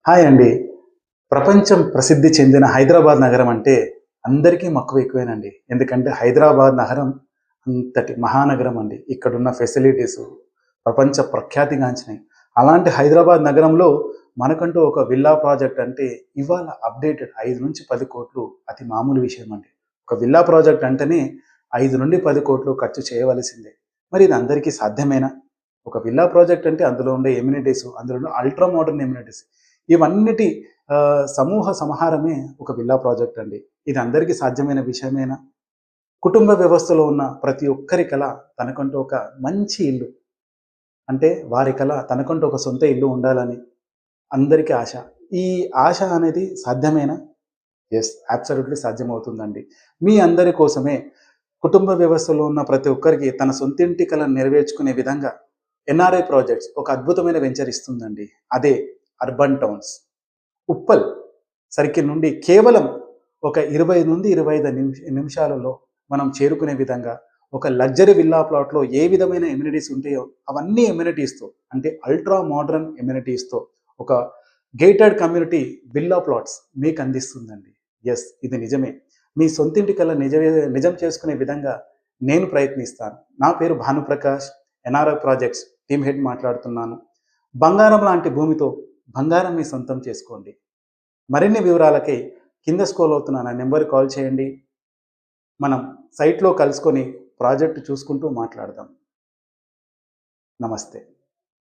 Hi అండి. ప్రపంచం ప్రసిద్ధి చెందిన హైదరాబాద్ నగరం అంటే అందరికీ మక్కువ ఎక్కువేనండి. ఎందుకంటే హైదరాబాద్ నగరం అంతటి మహానగరం అండి. ఇక్కడున్న ఫెసిలిటీసు ప్రపంచ ప్రఖ్యాతిగాంచినయి. అలాంటి హైదరాబాద్ నగరంలో మనకంటూ ఒక విల్లా ప్రాజెక్ట్ అంటే ఇవాళ అప్డేటెడ్ 5-10 కోట్లు అతి మామూలు విషయమండి. ఒక విల్లా ప్రాజెక్ట్ అంటేనే 5-10 కోట్లు ఖర్చు చేయవలసిందే. మరి ఇది అందరికీ సాధ్యమేనా? ఒక విల్లా ప్రాజెక్ట్ అంటే అందులో ఉండే ఎమ్యూనిటీసు, అందులో ఉండే అల్ట్రా మోడర్న్ ఎమ్యూనిటీస్ ఇవన్నిటి సమూహ సమాహారమే ఒక విల్లా ప్రాజెక్ట్ అండి. ఇది అందరికీ సాధ్యమైన విషయమేనా? కుటుంబ వ్యవస్థలో ఉన్న ప్రతి ఒక్కరి కల తనకంటూ ఒక మంచి ఇల్లు. అంటే వారి కల తనకంటూ ఒక సొంత ఇల్లు ఉండాలని అందరికీ ఆశ. ఈ ఆశ అనేది సాధ్యమేనా? యెస్. అబ్సల్యూట్‌లీ సాధ్యమవుతుందండి. మీ అందరి కోసమే కుటుంబ వ్యవస్థలో ఉన్న ప్రతి ఒక్కరికి తన సొంతింటి కలను నెరవేర్చుకునే విధంగా ఎన్ఆర్ఐ ప్రాజెక్ట్స్ ఒక అద్భుతమైన వెంచర్ ఇస్తుందండి. అదే అర్బన్ టౌన్స్. ఉప్పల్ సర్కిల్ నుండి కేవలం ఒక 20-25 నిమిషాలలో మనం చేరుకునే విధంగా ఒక లగ్జరీ విల్లా ప్లాట్‌లో ఏ విధమైన ఎమ్యూనిటీస్ ఉంటాయో అవన్నీ ఎమ్యూనిటీస్‌తో అంటే అల్ట్రా మోడర్న్ ఎమ్యూనిటీస్‌తో ఒక గేటెడ్ కమ్యూనిటీ విల్లా ప్లాట్స్ మీకు అందిస్తుందండి. యెస్. ఇది నిజమే. మీ సొంతింటి కల నిజం చేసుకునే విధంగా నేను ప్రయత్నిస్తాను. నా పేరు Bhanuprakash. NRI projects team head మాట్లాడుతున్నాను. బంగారం లాంటి భూమితో బంగారం మీ సొంతం చేసుకోండి. మరిన్ని వివరాలకై కింద స్క్రోల్ అవుతున్న నా నెంబర్‌కి కాల్ చేయండి. మనం సైట్‌లో కలుసుకొని ప్రాజెక్ట్ చూసుకుంటూ మాట్లాడదాం. నమస్తే.